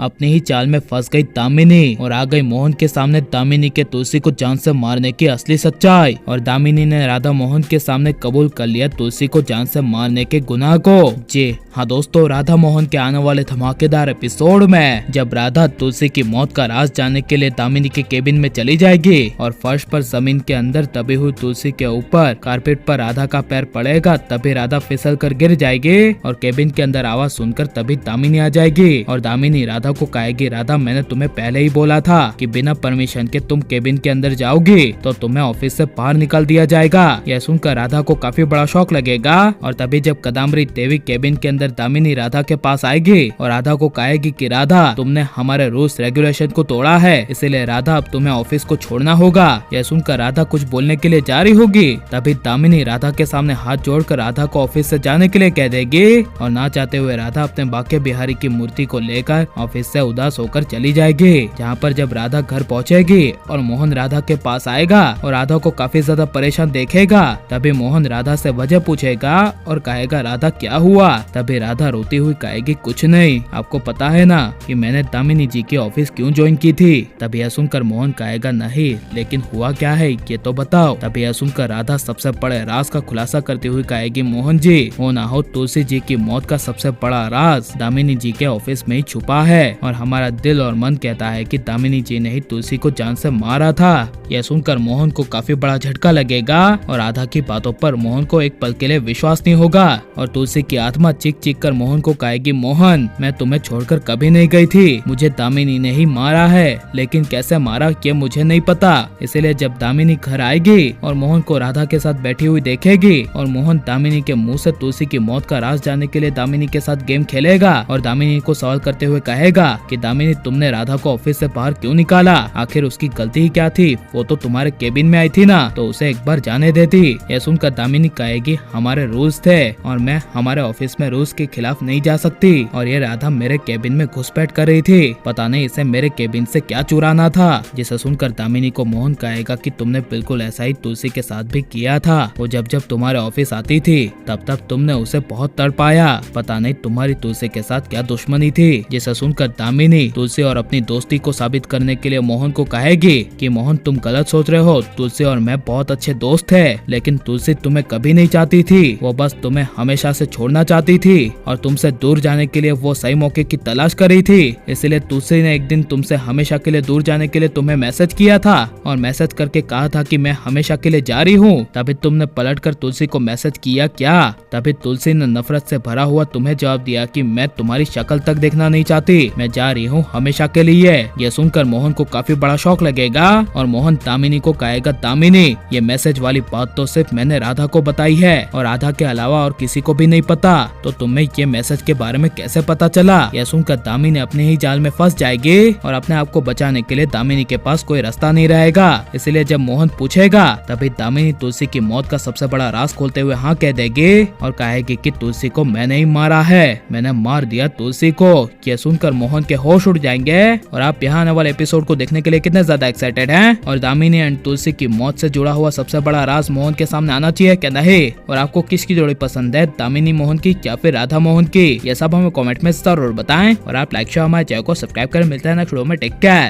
अपनी ही चाल में फंस गई दामिनी और आ गई मोहन के सामने दामिनी के तुलसी को जान से मारने की असली सच्चाई। और दामिनी ने राधा मोहन के सामने कबूल कर लिया तुलसी को जान से मारने के गुनाह को। जी हाँ दोस्तों, राधा मोहन के आने वाले धमाकेदार एपिसोड में जब राधा तुलसी की मौत का राज जानने के लिए दामिनी के केबिन में चली जाएगी और फर्श पर जमीन के अंदर दबी हुई तुलसी के ऊपर कारपेट पर राधा का पैर पड़ेगा, तभी राधा फिसल कर गिर जाएगी और केबिन के अंदर आवाज सुनकर तभी दामिनी आ जाएगी और दामिनी राधा को कहेगी, राधा मैंने तुम्हें पहले ही बोला था कि बिना परमिशन के तुम केबिन के अंदर जाओगी तो तुम्हें ऑफिस से बाहर निकाल दिया जाएगा। यह सुनकर राधा को काफी बड़ा शौक लगेगा और तभी जब कदम्बरी देवी केबिन के अंदर दामिनी राधा के पास आएगी और राधा को कहेगी कि राधा तुमने हमारे रूल्स रेगुलेशन को तोड़ा है, इसीलिए राधा अब तुम्हें ऑफिस को छोड़ना होगा। यह सुनकर राधा कुछ बोलने के लिए जा रही होगी, तभी दामिनी राधा के सामने हाथ जोड़कर राधा को ऑफिस से जाने के लिए कह देगी और ना चाहते हुए राधा अपने बाके बिहारी की मूर्ति को लेकर ऑफिस से उदास होकर चली जाएगी। जहाँ पर जब राधा घर पहुँचेगी और मोहन राधा के पास आएगा और राधा को काफी ज्यादा परेशान देखेगा, तभी मोहन राधा से वजह पूछेगा और कहेगा, राधा क्या हुआ? तभी राधा रोती हुई कहेगी, कुछ नहीं, आपको पता है ना कि मैंने दामिनी जी की ऑफिस क्यों ज्वाइन की थी? तभी यह सुनकर मोहन कहेगा, नहीं, लेकिन हुआ क्या है ये तो बताओ। तभी यह सुनकर राधा सबसे बड़े राज का खुलासा करते हुए कहेगी, मोहन जी, हो ना हो तुलसी जी की मौत का सबसे बड़ा राज दामिनी जी के ऑफिस में ही छुपा है और हमारा दिल और मन कहता है कि दामिनी जी ने ही तुलसी को जान से मारा था। यह सुनकर मोहन को काफी बड़ा झटका लगेगा और राधा की बातों पर मोहन को एक पल के लिए विश्वास नहीं होगा और तुलसी की आत्मा चीख चीख कर मोहन को कहेगी, मोहन मैं तुम्हें छोड़कर कभी नहीं गई थी, मुझे दामिनी ने ही मारा है, लेकिन कैसे मारा ये मुझे नहीं पता। इसलिए जब दामिनी घर आएगी और मोहन को राधा के साथ बैठी हुई देखेगी और मोहन दामिनी के मुंह से तुलसी की मौत का राज जानने के लिए दामिनी के साथ गेम खेलेगा और दामिनी को सवाल करते हुए कहेगा कि दामिनी तुमने राधा को ऑफिस से बाहर क्यों निकाला? आखिर उसकी गलती ही क्या थी? वो तो तुम्हारे केबिन में आई थी ना, तो उसे एक बार जाने देती। यह सुनकर दामिनी कहेगी, हमारे रूल्स थे और मैं हमारे ऑफिस में रूल्स के खिलाफ नहीं जा सकती और ये राधा मेरे केबिन में घुसपैठ कर रही थी, पता नहीं इसे मेरे केबिन से क्या चुराना था। जिसे सुनकर दामिनी को मोहन कहेगा कि तुमने बिल्कुल ऐसा ही तुलसी के साथ भी किया था। वो जब जब तुम्हारे ऑफिस आती थी तब तब तुमने उसे बहुत तड़पाया, पता नहीं तुम्हारी तुलसी के साथ क्या दुश्मनी थी। जिसे सुनकर दामिनी तुलसी और अपनी दोस्ती को साबित करने के लिए मोहन को कहेगी कि मोहन तुम गलत सोच रहे हो, तुलसी और मैं बहुत अच्छे दोस्त थे, लेकिन तुलसी तुम्हें कभी नहीं चाहती थी, वो बस तुम्हें हमेशा से छोड़ना चाहती थी और तुमसे दूर जाने के लिए वो सही मौके की तलाश कर रही थी। इसलिए तुलसी ने एक दिन तुमसे हमेशा के लिए दूर जाने के लिए तुम्हें मैसेज किया था और मैसेज करके कहा था कि मैं हमेशा के लिए जा रही हूँ। तभी तुमने पलटकर तुलसी को मैसेज किया क्या? तभी तुलसी ने नफरत से भरा हुआ तुम्हें जवाब दिया कि मैं तुम्हारी शक्ल तक देखना नहीं चाहती, मैं जा रही हूँ हमेशा के लिए। यह सुनकर मोहन को काफी बड़ा शौक लगेगा और मोहन दामिनी को कहेगा, दामिनी ये मैसेज वाली बात तो सिर्फ मैंने राधा को बताई है और राधा के अलावा और किसी को भी नहीं पता, तो तुम्हें ये मैसेज के बारे में कैसे पता चला? यह सुनकर दामिनी अपने ही जाल में फंस जाएगी और अपने आप को बचाने के लिए दामिनी के पास कोई रास्ता नहीं रहेगा। इसलिए जब मोहन पूछेगा तभी दामिनी तुलसी की मौत का सबसे बड़ा राज खोलते हुए हाँ कह देगी और कहेगी कि तुलसी को मैंने ही मारा है, मैंने मार दिया तुलसी को। यह सुनकर मोहन के होश उड़ जाएंगे और आप यहाँ आने वाले एपिसोड को देखने के लिए कितने ज्यादा एक्साइटेड हैं और दामिनी एंड तुलसी की मौत से जुड़ा हुआ सबसे बड़ा राज मोहन के सामने आना चाहिए क्या नहीं? और आपको किसकी जोड़ी पसंद है, दामिनी मोहन की या फिर राधा मोहन की? ये सब हमें कमेंट में जरूर बताएं और आप लाइक शेयर हमारे चैनल को सब्सक्राइब करें। मिलते हैं नेक्स्ट वीडियो में, टेक केयर।